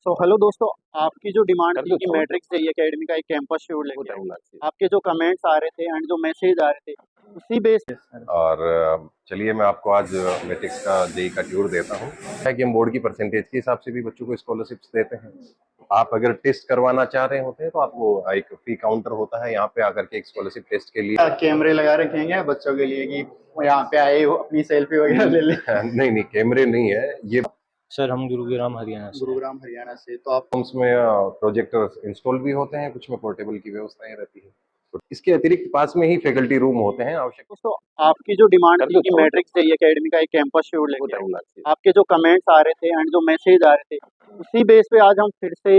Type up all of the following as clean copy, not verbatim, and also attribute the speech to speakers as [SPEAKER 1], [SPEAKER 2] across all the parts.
[SPEAKER 1] तो हेलो दोस्तों, आपकी जो डिमांड
[SPEAKER 2] कर
[SPEAKER 1] थी
[SPEAKER 2] दो
[SPEAKER 1] कि
[SPEAKER 2] छोड़
[SPEAKER 1] मैट्रिक्स चाहिए एकेडमी का एक कैंपस शेड्यूल
[SPEAKER 2] वो
[SPEAKER 1] लेके आए,
[SPEAKER 2] टाइम लगती है।
[SPEAKER 1] आपके जो कमेंट्स आ रहे थे एंड जो मैसेज आ रहे थे उसी बेस पे सर।
[SPEAKER 2] और चलिए मैं आपको आज मैट्रिक्स का जेई का ट्यूर देता हूँ। है कि हम बोर्ड की परसेंटेज के हिसाब से भी बच्चों को स्कॉलरशिप्स देते हैं। आप अगर टेस्ट करवाना चाह रहे होते हैं तो आपको एक फ्री काउंटर होता है यहाँ पे आकर के एक स्कॉलरशिप टेस्ट के लिए।
[SPEAKER 1] कैमरे लगा रखे हैं बच्चों के लिए कि वो यहाँ पे आए हो अपनी सेल्फी वगैरह ले ले।
[SPEAKER 2] नहीं नहीं, कैमरे नहीं है ये।
[SPEAKER 3] सर हम गुरुग्राम हरियाणा से।
[SPEAKER 1] गुरुग्राम हरियाणा से। तो आप
[SPEAKER 2] उसमें प्रोजेक्टर इंस्टॉल भी होते हैं, कुछ में पोर्टेबल की व्यवस्थाएं रहती है। तो इसके अतिरिक्त पास में ही फैकल्टी रूम होते हैं आवश्यक।
[SPEAKER 1] दोस्तों, आपकी जो डिमांड
[SPEAKER 2] कर
[SPEAKER 1] थी
[SPEAKER 2] दो
[SPEAKER 1] कि
[SPEAKER 2] छोड़ दो
[SPEAKER 1] मैट्रिक्स चाहिए एकेडमी का एक कैंपस शेड्यूल
[SPEAKER 2] वो
[SPEAKER 1] लेके आए,
[SPEAKER 2] टाइम लगती है।
[SPEAKER 1] आपके जो कमेंट्स आ रहे थे एंड जो मैसेज आ रहे थे उसी बेस पे आज हम फिर से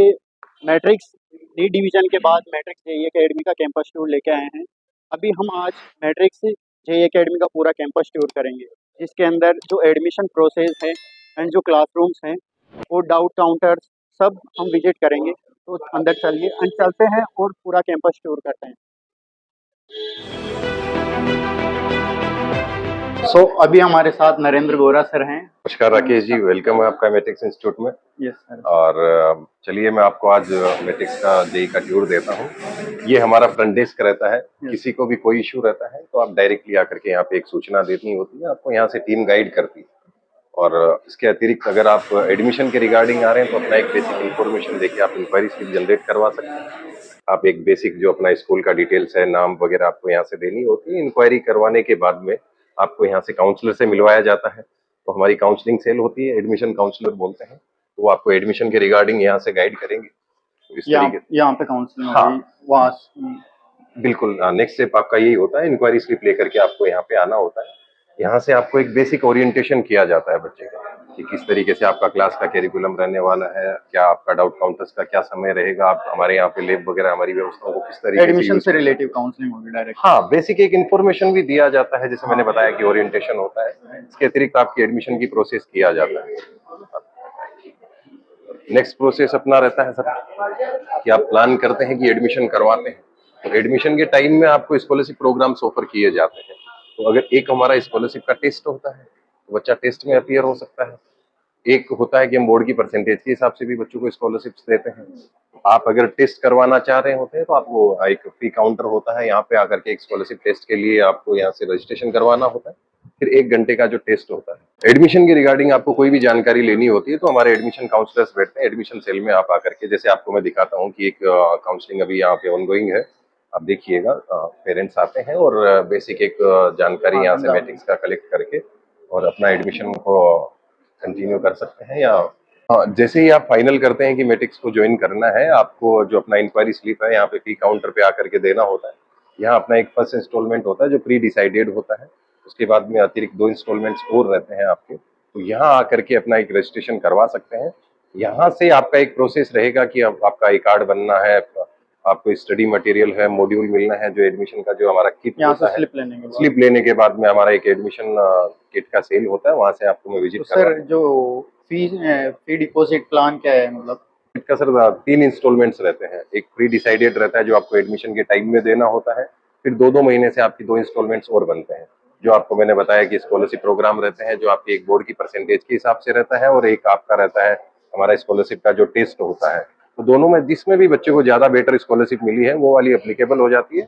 [SPEAKER 1] मैट्रिक्स डी डिवीजन के बाद मैट्रिक्स जेई एकेडमी का कैंपस टूर लेके आए हैं। अभी हम आज मैट्रिक्स जेई एकेडमी का पूरा कैंपस टूर करेंगे, जिसके अंदर जो एडमिशन प्रोसेस है एंड जो क्लासरूम्स हैं और डाउट काउंटर्स सब हम विजिट करेंगे। तो अंदर चलिए एंड चलते हैं और पूरा कैंपस टूर करते हैं। अभी हमारे साथ नरेंद्र गोरा सर हैं।
[SPEAKER 2] नमस्कार राकेश जी, वेलकम है आपका मैट्रिक्स इंस्टीट्यूट में।
[SPEAKER 1] Yes sir.
[SPEAKER 2] और चलिए मैं आपको आज मैट्रिक्स का जेई का ट्यूर देता हूँ। ये हमारा फ्रंट डेस्क रहता है। किसी को भी कोई इशू रहता है तो आप डायरेक्टली आकर के यहाँ पे एक सूचना देनी होती है, आपको यहाँ से टीम गाइड करती है। और इसके अतिरिक्त अगर आप एडमिशन के रिगार्डिंग आ रहे हैं तो अपना एक बेसिक इन्फॉर्मेशन देके आप इंक्वायरी स्लिप जनरेट करवा सकते हैं। आप एक बेसिक जो अपना स्कूल का डिटेल्स है, नाम वगैरह आपको यहाँ से देनी होती है। इंक्वायरी करवाने के बाद में आपको यहाँ से काउंसलर से मिलवाया जाता है। तो हमारी काउंसलिंग सेल होती है, एडमिशन काउंसलर बोलते हैं। तो वो आपको एडमिशन के रिगार्डिंग यहाँ से गाइड करेंगे। तो इस तरीके
[SPEAKER 1] यहाँ पे काउंसलिंग
[SPEAKER 2] हाँ
[SPEAKER 1] वहाँ
[SPEAKER 2] बिल्कुल। नेक्स्ट स्टेप आपका यही होता है, इंक्वायरी स्लिप लेकर के आपको यहाँ पे आना होता है। यहाँ से आपको एक बेसिक ओरिएंटेशन किया जाता है बच्चे का कि किस तरीके से आपका क्लास का कैरिकुलम रहने वाला है, क्या आपका डाउट काउंटर्स का क्या समय रहेगा, आप हमारे यहाँ पे लैब वगैरह हमारी व्यवस्थाओं को किस तरीके से
[SPEAKER 1] एडमिशन
[SPEAKER 2] यूज
[SPEAKER 1] से
[SPEAKER 2] कर सकते
[SPEAKER 1] रिलेटिव काउंसलिंग होगी डायरेक्ट।
[SPEAKER 2] हैं। हाँ, बेसिक एक इन्फॉर्मेशन भी दिया जाता है, जैसे मैंने बताया कि ओरिएंटेशन होता है। इसके अतिरिक्त आपकी एडमिशन की प्रोसेस किया जाता है। नेक्स्ट प्रोसेस अपना रहता है सर कि आप प्लान करते हैं कि एडमिशन करवाते हैं। तो एडमिशन के टाइम में आपको स्कॉलरशिप प्रोग्राम्स ऑफर किए जाते हैं। तो अगर एक हमारा स्कॉलरशिप का टेस्ट होता है तो बच्चा टेस्ट में अपीयर हो सकता है। एक होता है कि हम बोर्ड की परसेंटेज के हिसाब से भी बच्चों को स्कॉलरशिप्स देते हैं। आप अगर टेस्ट करवाना चाह रहे होते हैं तो आपको एक फ्री काउंटर होता है, यहाँ पे आकर के एक स्कॉलरशिप टेस्ट के लिए आपको यहाँ से रजिस्ट्रेशन करवाना होता है। फिर 1 घंटे का जो टेस्ट होता है। एडमिशन की रिगार्डिंग आपको कोई भी जानकारी लेनी होती है तो हमारे एडमिशन काउंसलर्स बैठते हैं एडमिशन सेल में। आप आकर के, जैसे आपको मैं दिखाता हूँ कि एक काउंसलिंग अभी यहाँ पे ऑनगोइंग है। आप देखिएगा, पेरेंट्स आते हैं और बेसिक एक जानकारी यहाँ से मैट्रिक्स का कलेक्ट करके और अपना एडमिशन को कंटिन्यू कर सकते हैं। या हाँ, जैसे ही आप फाइनल करते हैं कि मैट्रिक्स को ज्वाइन करना है, आपको जो अपना इंक्वायरी स्लिप है यहाँ पे फ्री काउंटर पे आकर के देना होता है। यहाँ अपना एक फर्स्ट इंस्टॉलमेंट होता है जो प्री डिसाइडेड होता है। उसके बाद में अतिरिक्त 2 इंस्टॉलमेंट्स और रहते हैं आपके। तो यहाँ आकर के अपना एक रजिस्ट्रेशन करवा सकते हैं। यहाँ से आपका एक प्रोसेस रहेगा कि अब आपका आई कार्ड बनना है, आपको स्टडी मटेरियल है, मॉड्यूल मिलना है, जो एडमिशन का जो हमारा किट होता है। स्लिप लेने के बाद में हमारा एक एडमिशन किट का सेल होता है, वहाँ से आपको मैं विजिट
[SPEAKER 1] सर जो फी डिपॉजिट प्लान क्या है, मतलब
[SPEAKER 2] किट का सर 3 इंस्टॉलमेंट्स रहते हैं। एक प्री डिसाइडेड रहता है जो आपको एडमिशन के टाइम में देना होता है। फिर 2-2 महीने से आपकी 2 इंस्टॉलमेंट्स और बनते हैं, जो आपको मैंने बताया कि स्कॉलरशिप प्रोग्राम रहते हैं, जो आपके एक बोर्ड की परसेंटेज के हिसाब से रहता है और एक आपका रहता है हमारा स्कॉलरशिप का जो टेस्ट होता है। तो दोनों में जिसमें भी बच्चे को ज्यादा बेटर स्कॉलरशिप मिली है वो वाली एप्लीकेबल हो जाती है।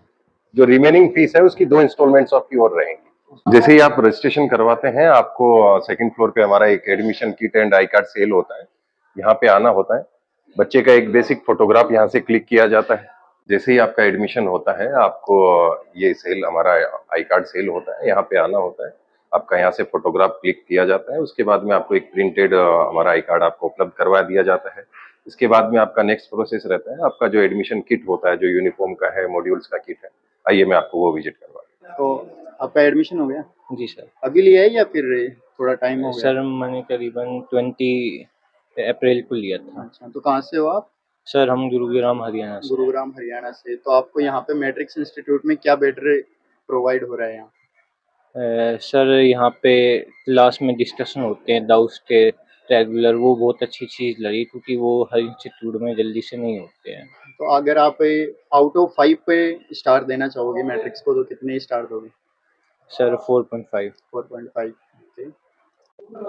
[SPEAKER 2] जो रिमेनिंग फीस है उसकी 2 इंस्टॉलमेंट्स आपकी और रहेंगी। जैसे ही आप रजिस्ट्रेशन करवाते हैं, आपको सेकंड फ्लोर पे हमारा एक admission kit and I card sale होता है, यहाँ पे आना होता है। बच्चे का एक बेसिक फोटोग्राफ यहाँ से क्लिक किया जाता है। जैसे ही आपका एडमिशन होता है, आपको ये सेल हमारा आई कार्ड सेल होता है, यहाँ पे आना होता है। आपका यहाँ से फोटोग्राफ क्लिक किया जाता है। उसके बाद में आपको एक प्रिंटेड हमारा आई कार्ड आपको उपलब्ध करवा दिया जाता है। इसके बाद में आपका नेक्स्ट प्रोसेस रहता है, आपका जो एडमिशन किट होता है, जो यूनिफॉर्म का है, मॉड्यूल्स का किट है। आइए मैं आपको वो विजिट करवा दूं।
[SPEAKER 1] तो आपका एडमिशन हो गया?
[SPEAKER 3] जी सर।
[SPEAKER 1] अभी लिया है या फिर थोड़ा टाइम हो गया?
[SPEAKER 3] सर मैंने करीबन 20 अप्रैल को लिया था।
[SPEAKER 1] अच्छा, तो कहाँ से हो आप?
[SPEAKER 3] सर हम गुरुग्राम हरियाणा से।
[SPEAKER 1] गुरुग्राम हरियाणा से। तो आपको यहाँ पे मैट्रिक्स इंस्टीट्यूट में क्या बेटर प्रोवाइड हो रहा है यहाँ?
[SPEAKER 3] सर यहाँ पे क्लास में डिस्कशन होते हैं डाउट्स के रेगुलर, वो बहुत अच्छी चीज़ लगी क्योंकि वो हर इंस्टीट्यूट में जल्दी से नहीं होते हैं।
[SPEAKER 1] तो अगर आप आउट ऑफ 5 पे स्टार देना चाहोगे मैट्रिक्स को तो कितने स्टार दोगे?
[SPEAKER 3] सर 4.5।
[SPEAKER 1] 4.5। ओके।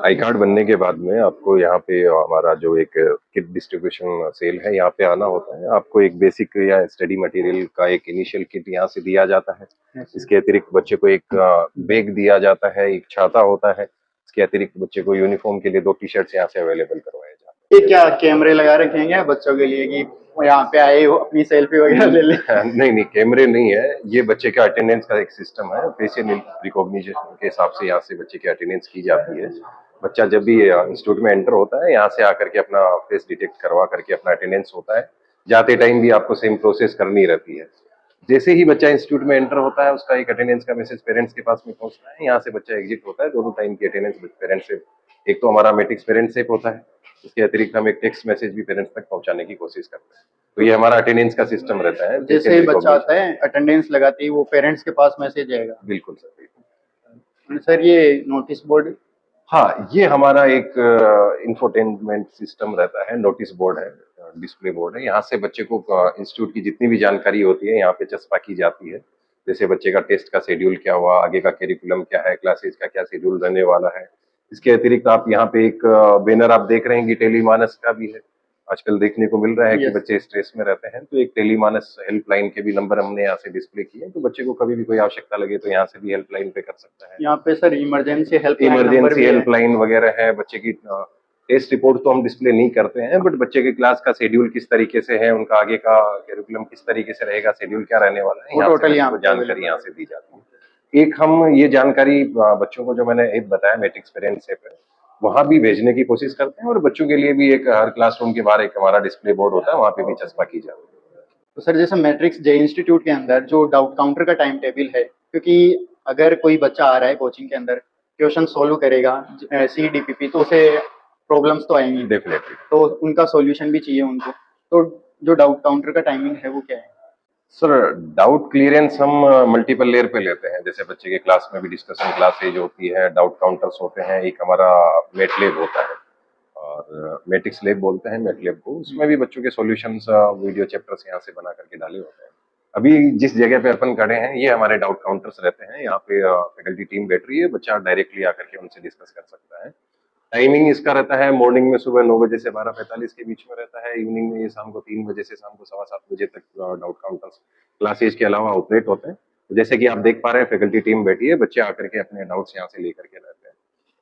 [SPEAKER 2] आई कार्ड बनने के बाद में आपको यहाँ पे हमारा जो एक किट डिस्ट्रीब्यूशन सेल है, यहाँ पे आना होता है। आपको एक बेसिक या स्टडी मटेरियल का एक इनिशियल किट यहाँ से दिया जाता है। इसके अतिरिक्त बच्चे को एक बैग दिया जाता है, एक छाता होता है। इसके अतिरिक्त बच्चे को यूनिफॉर्म के लिए 2 टी-शर्ट्स यहाँ से अवेलेबल करवाए जाते
[SPEAKER 1] ये क्या कैमरे लगा रखे हैं क्या बच्चों के लिए कि वो यहाँ पे आए हो अपनी सेल्फी वगैरह ले ले?
[SPEAKER 2] हैं। नहीं, कैमरे नहीं है। ये बच्चे का अटेंडेंस का एक सिस्टम है। फेशियल रिकॉग्निशन के हिसाब से यहाँ से बच्चे की अटेंडेंस की जाती है। बच्चा जब भी इंस्टीट्यूट में एंटर होता है, यहाँ से आकर के अपना फेस डिटेक्ट करवा करके अपना अटेंडेंस होता है। जाते टाइम भी आपको सेम प्रोसेस करनी रहती है। जैसे ही बच्चा इंस्टीट्यूट में एंटर होता है, उसका एक अटेंडेंस का मैसेज पेरेंट्स के पास में पहुंचता है। यहाँ से बच्चा एग्जिट होता है। दोनों टाइम की अटेंडेंस पेरेंट्स से, एक तो हमारा मैट्रिक्स पेरेंट्स से होता है, इसके अतिरिक्त हम एक टेक्स्ट मैसेज भी पेरेंट्स तक पहुंचाने की कोशिश करते हैं। तो ये हमारा अटेंडेंस का सिस्टम रहता है।
[SPEAKER 1] जैसे ही बच्चा आता है अटेंडेंस लगाते ही वो पेरेंट्स के पास मैसेज जाएगा?
[SPEAKER 2] बिल्कुल सर।
[SPEAKER 1] सर ये नोटिस बोर्ड?
[SPEAKER 2] हाँ, ये हमारा एक इंफोटेनमेंट सिस्टम रहता है। नोटिस बोर्ड है, डिस्प्ले बोर्ड है। यहाँ से बच्चे को इंस्टीट्यूट की जितनी भी जानकारी होती है यहाँ पे चस्पा की जाती है। जैसे बच्चे का टेस्ट का शेड्यूल क्या हुआ, आगे का करिकुलम क्या है, क्लासेज का क्या शेड्यूल रहने वाला है। इसके अतिरिक्त आप यहाँ पे एक बैनर आप देख रहे हैं कि टेलीमानस का भी है। आजकल देखने को मिल रहा है कि बच्चे स्ट्रेस में रहते हैं, तो एक टेलीमानस हेल्पलाइन के भी नंबर हमने यहाँ से डिस्प्ले किए हैं। तो बच्चे को कभी भी कोई आवश्यकता लगे तो यहाँ से भी हेल्पलाइन पे कर सकता है।
[SPEAKER 1] यहाँ पे सर इमरजेंसी
[SPEAKER 2] हेल्पलाइन वगैरह है। बच्चे की टेस्ट रिपोर्ट तो हम डिस्प्ले नहीं करते हैं, बट बच्चे के क्लास का शेड्यूल किस तरीके से है, उनका आगे का करिकुलम किस तरीके से रहेगा, शेड्यूल क्या रहने वाला है,
[SPEAKER 1] टोटल
[SPEAKER 2] जानकारी यहाँ से दी जाती है। एक हम ये जानकारी बच्चों को, जो मैंने ऐप बताया मैट्रिक्स पेरेंट्स ऐप है, वहां भी भेजने की कोशिश करते हैं। और बच्चों के लिए भी एक हर क्लासरूम के बाहर एक हमारा डिस्प्ले बोर्ड होता है, वहां पे भी चस्पा की जाती है।
[SPEAKER 1] तो सर जैसे मैट्रिक्स जे इंस्टीट्यूट के अंदर जो डाउट काउंटर का टाइम टेबल है, क्योंकि अगर कोई बच्चा आ रहा है कोचिंग के अंदर, क्वेश्चन सोल्व करेगा CDPP, तो उसे प्रॉब्लम्स तो आएंगी
[SPEAKER 2] डेफिनेटली,
[SPEAKER 1] तो उनका सॉल्यूशन भी चाहिए उनको। तो जो डाउट काउंटर का टाइमिंग है वो क्या है?
[SPEAKER 2] सर डाउट क्लियरेंस हम मल्टीपल लेयर पे लेते हैं। जैसे बच्चे के क्लास में भी डिस्कशन क्लासेज होती है, डाउट काउंटर्स होते हैं, एक हमारा मेट लैब होता है और मैट्रिक्स लैब बोलते हैं मेट लैब को। उसमें भी बच्चों के सॉल्यूशंस वीडियो चैप्टर्स यहाँ से बना करके डाले होते हैं। अभी जिस जगह पे अपन खड़े हैं ये हमारे डाउट काउंटर्स रहते हैं। यहाँ पे फैकल्टी टीम बैठ रही है, बच्चा डायरेक्टली आकर के उनसे डिस्कस कर सकता है। टाइमिंग इसका रहता है मॉर्निंग में सुबह 9 बजे से 12:45 के बीच में रहता है। इवनिंग में ये शाम को 3 बजे से शाम को 7:15 बजे तक डाउट काउंटर्स क्लासेज के अलावा ऑपरेट होते हैं। तो जैसे कि आप देख पा रहे हैं फैकल्टी टीम बैठी है, बच्चे आकर के अपने डाउट्स यहाँ से लेकर के रहते हैं।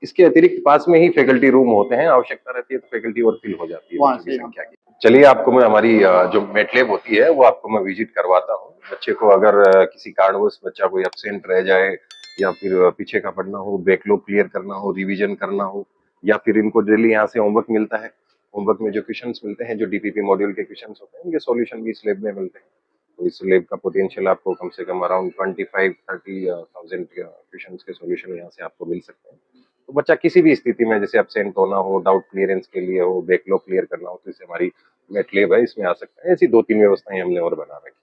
[SPEAKER 2] इसके अतिरिक्त पास में ही फैकल्टी रूम होते हैं, आवश्यकता रहती है तो फैकल्टी और फिल हो जाती है बच्चों की संख्या की। चलिए आपको मैं हमारी जो मेटलैब होती है वो आपको मैं विजिट करवाता हूँ। बच्चे को अगर किसी कारणवश बच्चा कोई एब्सेंट रह जाए या फिर पीछे का पढ़ना हो, बैकलॉग क्लियर करना हो, रिविजन करना हो, या फिर इनको डेली यहाँ से होमवर्क मिलता है, होमवर्क में जो क्वेश्चंस मिलते हैं, जो DPP मॉड्यूल के क्वेश्चंस होते हैं, उनके सॉल्यूशन भी इस लैब में मिलते हैं। तो इस लैब का पोटेंशियल आपको कम से कम अराउंड 25-30,000 क्वेश्चंस के सॉल्यूशन यहाँ से आपको मिल सकते हैं। तो बच्चा किसी भी स्थिति में, जैसे एब्सेंट होना हो, डाउट क्लियरेंस के लिए हो, बैकलॉग क्लियर करना हो, तो इसे हमारी मेट लैब है, इसमें आ सकता है। ऐसी 2-3 व्यवस्थाएं हमने और बना रखी।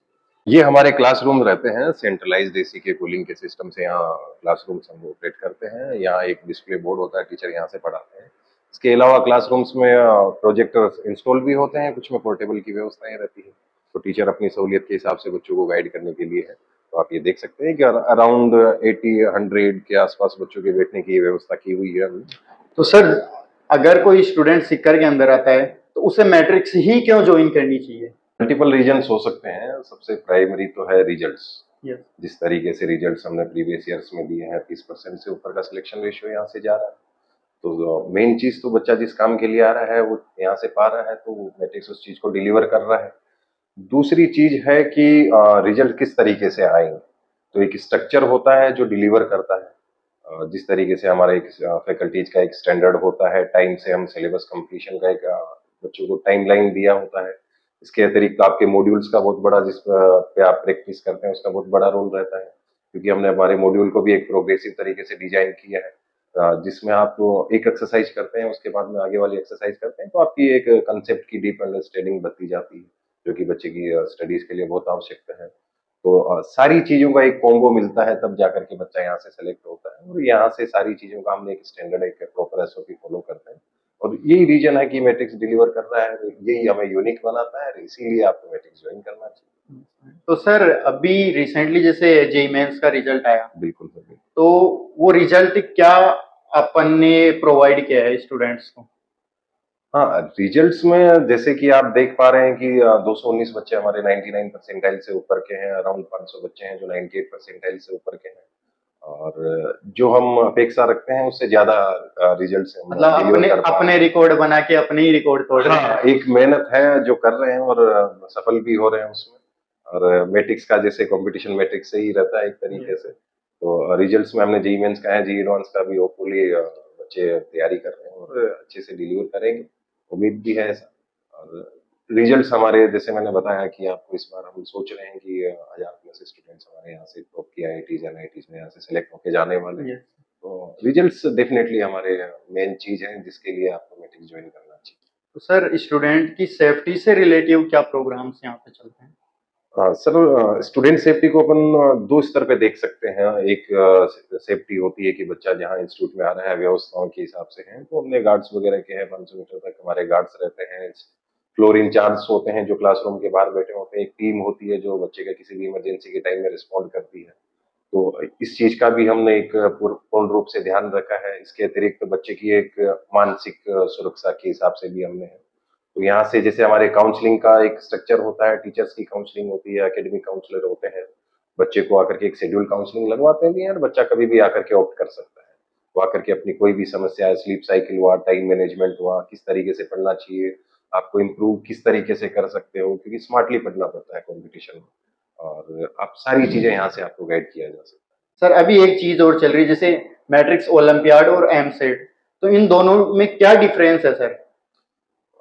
[SPEAKER 2] ये हमारे क्लासरूम रहते हैं, सेंट्रलाइज्ड AC के कूलिंग के सिस्टम से यहाँ क्लासरूम हम ऑपरेट करते हैं। यहाँ एक डिस्प्ले बोर्ड होता है, टीचर यहाँ से पढ़ाते हैं। इसके अलावा क्लासरूम्स में प्रोजेक्टर इंस्टॉल भी होते हैं, कुछ में पोर्टेबल की व्यवस्थाएं रहती है। तो टीचर अपनी सहूलियत के हिसाब से बच्चों को गाइड करने के लिए है। तो आप ये देख सकते हैं कि अराउंड 80-100 के आसपास बच्चों के बैठने की व्यवस्था की हुई है।
[SPEAKER 1] तो सर अगर कोई स्टूडेंट सिक्कर के अंदर आता है तो उसे मैट्रिक्स ही क्यों ज्वाइन करनी चाहिए?
[SPEAKER 2] मल्टीपल रीजंस हो सकते हैं। सबसे प्राइमरी तो है रिजल्ट्स।
[SPEAKER 1] yes.
[SPEAKER 2] जिस तरीके से रिजल्ट्स हमने प्रीवियस ईयर्स में दिए हैं, 30% से ऊपर का सिलेक्शन रेशियो यहाँ से जा रहा है। तो मेन चीज तो बच्चा जिस काम के लिए आ रहा है वो यहाँ से पा रहा है, तो मैट्रिक्स उस चीज को डिलीवर कर रहा है। दूसरी चीज है कि रिजल्ट किस तरीके से आएंगे। तो एक स्ट्रक्चर होता है जो डिलीवर करता है। जिस तरीके से हमारा एक फैकल्टीज का एक स्टैंडर्ड होता है, टाइम से हम सिलेबस कंप्लीशन का एक बच्चों को टाइमलाइन दिया होता है। इसके अतिरिक्त आपके मॉड्यूल्स का बहुत बड़ा, जिस पे आप प्रैक्टिस करते हैं, उसका बहुत बड़ा रोल रहता है, क्योंकि हमने हमारे मॉड्यूल को भी एक प्रोग्रेसिव तरीके से डिजाइन किया है, जिसमें आप एक एक्सरसाइज करते हैं, उसके बाद में आगे वाली एक्सरसाइज करते हैं, तो आपकी एक कंसेप्ट की डीप अंडरस्टैंडिंग बढ़ती जाती है, जो कि बच्चे की स्टडीज के लिए बहुत आवश्यक है। तो सारी चीजों का एक कॉम्बो मिलता है, तब जाकर के बच्चा यहाँ से सेलेक्ट होता है। और यहाँ से सारी चीजों का हमने एक स्टैंडर्ड, एक प्रॉपर SOP फॉलो करते हैं। और यही रीजन है कि मैट्रिक्स डिलीवर कर रहा है, यही हमें यूनिक बनाता है, इसीलिए आपको मैट्रिक्स ज्वाइन करना चाहिए।
[SPEAKER 1] तो सर अभी रिसेंटली जैसे JEE मेंस का रिजल्ट आया,
[SPEAKER 2] बिल्कुल।
[SPEAKER 1] तो वो रिजल्ट क्या अपन ने प्रोवाइड किया है स्टूडेंट्स को?
[SPEAKER 2] हाँ, रिजल्ट्स में जैसे कि आप देख पा रहे हैं कि 219 बच्चे हमारे 99 परसेंटाइल से ऊपर के हैं, अराउंड 500 बच्चे हैं जो 98 परसेंटाइल से ऊपर के हैं, और जो हम अपेक्षा रखते हैं उससे ज्यादा रिजल्ट्स हम
[SPEAKER 1] मतलब
[SPEAKER 2] डिलीवर
[SPEAKER 1] अपने
[SPEAKER 2] कर पा रहे
[SPEAKER 1] अपने
[SPEAKER 2] हैं।
[SPEAKER 1] रिकॉर्ड बना के अपने ही रिकॉर्ड तोड़ रहे
[SPEAKER 2] हाँ,
[SPEAKER 1] हैं।
[SPEAKER 2] एक मेहनत है जो कर रहे हैं और सफल भी हो रहे हैं उसमें। और मैट्रिक्स का जैसे कंपटीशन मैट्रिक्स से ही रहता है एक तरीके से, तो रिजल्ट्स में हमने जेईई मेंस का है, जेईई एडवांस का भी होपफुली बच्चे तैयारी कर रहे हैं और अच्छे से डिलीवर करेंगे, उम्मीद भी है ऐसा। और रिजल्ट्स हमारे जैसे मैंने बताया कि आपको इस बार हम सोच रहे हैं कि 1000+ स्टूडेंट्स हमारे यहाँ से टॉप की आईआईटीज एनआईटीज में यहाँ से सेलेक्ट होके जाने वाले हैं।
[SPEAKER 1] Yes.
[SPEAKER 2] तो रिजल्ट्स डेफिनेटली हमारे मेन चीज है जिसके लिए आपको मैट्रिक्स ज्वाइन करना चाहिए।
[SPEAKER 1] तो सर स्टूडेंट की सेफ्टी से रिलेटिव क्या प्रोग्राम्स यहाँ पे चलते हैं?
[SPEAKER 2] सर, स्टूडेंट सेफ्टी को अपन दो स्तर पे देख सकते हैं। एक सेफ्टी होती है कि बच्चा जहाँ इंस्टीट्यूट में आ रहा है व्यवस्थाओं के हिसाब से है, तो हमने गार्ड्स वगैरह के हैं, 500 मीटर तक हमारे गार्ड्स रहते हैं, फ्लोर इंचार्ज होते हैं जो क्लासरूम के बाहर बैठे होते हैं, एक टीम होती है जो बच्चे का किसी भी इमरजेंसी के टाइम में रिस्पॉन्ड करती है। तो इस चीज का भी हमने एक पूर्ण रूप से ध्यान रखा है। इसके अतिरिक्त बच्चे की एक मानसिक सुरक्षा के हिसाब से भी हमने है। तो यहाँ से जैसे हमारे काउंसलिंग का एक स्ट्रक्चर होता है, टीचर्स की काउंसलिंग होती है, एकेडमिक काउंसलर होते हैं, बच्चे को आकर के एक शेड्यूल काउंसलिंग लगवाते भी हैं और बच्चा कभी भी आकर के ऑप्ट कर सकता है। वो आकर के अपनी कोई भी समस्या है, स्लीप साइकिल हुआ, टाइम मैनेजमेंट हुआ, किस तरीके से पढ़ना चाहिए, आपको इम्प्रूव किस तरीके से कर सकते हो, क्योंकि स्मार्टली पढ़ना पड़ता है कॉम्पिटिशन में, और आप सारी चीजें यहाँ से आपको गाइड किया जा सकता
[SPEAKER 1] सर अभी एक चीज और चल रही है जैसे मैट्रिक्स ओलंपियाड और एमसेट, तो इन दोनों में क्या डिफरेंस है सर?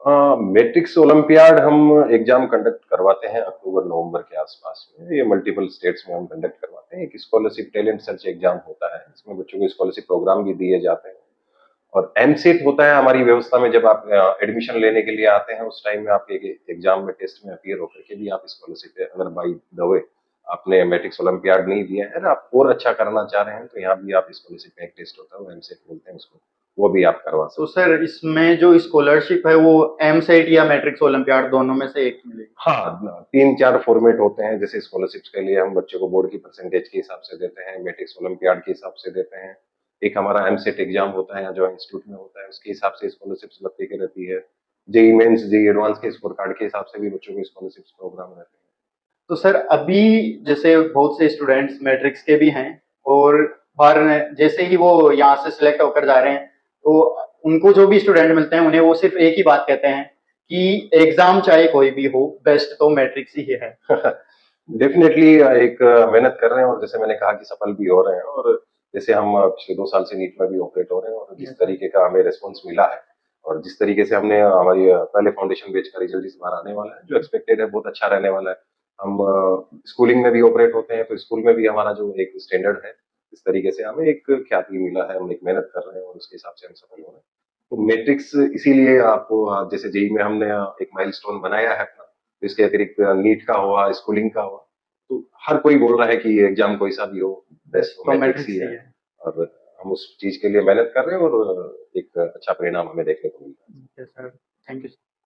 [SPEAKER 2] है। मैट्रिक्स ओलंपियाड हम एग्जाम कंडक्ट करवाते हैं अक्टूबर नवंबर के आसपास में, ये मल्टीपल स्टेट्स में हम कंडक्ट करवाते हैं। एक स्कॉलरशिप टैलेंट सर्च एग्जाम होता है, इसमें बच्चों को स्कॉलरशिप प्रोग्राम भी दिए जाते हैं। और एमसेट होता है हमारी व्यवस्था में, जब आप एडमिशन लेने के लिए आते हैं उस टाइम में आप एक एग्जाम में टेस्ट में अपीयर होकर के भी आप स्कॉलरशिप, अगर बाई द वे आपने मैट्रिक्स ओलंपियाड नहीं दिया है, आप और अच्छा करना चाह रहे हैं, तो यहाँ भी आप स्कॉलरशिप में एक टेस्ट होता है, वो एमसेट बोलते हैं उसको, वो भी आप करवा सकते
[SPEAKER 1] तो
[SPEAKER 2] हैं।
[SPEAKER 1] सर इसमें जो स्कॉलरशिप है वो एमसेट या मैट्रिक्स ओलंपियाड दोनों में से एक मिलेगी?
[SPEAKER 2] हाँ, 3-4 फॉर्मेट होते हैं। जैसे स्कॉलरशिप्स के लिए हम बच्चों को बोर्ड की परसेंटेज के हिसाब से देते हैं, मैट्रिक्स ओलंपियाड के हिसाब से देते हैं। एक हमारा एमसेट एग्जाम होता है जो इंस्टीट्यूट में होता है, उसके हिसाब से स्कॉलरशिप्स लगती के रहती है। जेईई मेंस, जेईई एडवांस के स्कोर कार्ड के हिसाब से भी बच्चों के स्कॉलरशिप्स प्रोग्राम रहते हैं।
[SPEAKER 1] तो सर अभी जैसे बहुत से स्टूडेंट्स मैट्रिक्स के भी हैं और बाहर जैसे ही वो यहाँ से सिलेक्ट होकर जा रहे हैं तो उनको जो भी स्टूडेंट मिलते हैं उन्हें वो सिर्फ एक ही बात कहते हैं कि एग्जाम चाहे कोई भी हो बेस्ट तो मैट्रिक्स ही है।
[SPEAKER 2] डेफिनेटली एक मेहनत कर रहे हैं, और जैसे मैंने कहा कि सफल भी हो रहे हैं, और जैसे हम पिछले 2 साल से नीट में भी ऑपरेट हो रहे हैं, और जिस तरीके का हमें रेस्पॉन्स मिला है और जिस तरीके से हमने हमारी पहले फाउंडेशन बैच का रिजल्ट इस बार आने वाला है जो एक्सपेक्टेड है बहुत अच्छा रहने वाला है। हम स्कूलिंग में भी ऑपरेट होते हैं, तो स्कूल में भी हमारा जो एक स्टैंडर्ड है, इस तरीके से हमें एक ख्याति मिला है, हम एक मेहनत कर रहे हैं और उसके हिसाब से हम सफल हो रहे हैं। तो मैट्रिक्स इसीलिए आपको जैसे जेईई में हमने एक माइलस्टोन बनाया है अपना, तो इसके अतिरिक्त नीट का हुआ, स्कूलिंग का हुआ, तो हर कोई बोल रहा है कि एग्जाम कोई सा भी हो, बेस्ट
[SPEAKER 1] तो
[SPEAKER 2] मैट्रिक्स ही
[SPEAKER 1] मैट्रिक्स ही
[SPEAKER 2] है।
[SPEAKER 1] है।
[SPEAKER 2] और हम उस चीज के लिए मेहनत कर रहे हैं और एक अच्छा परिणाम हमें देखने को मिल रहा है।
[SPEAKER 1] Sir thank you.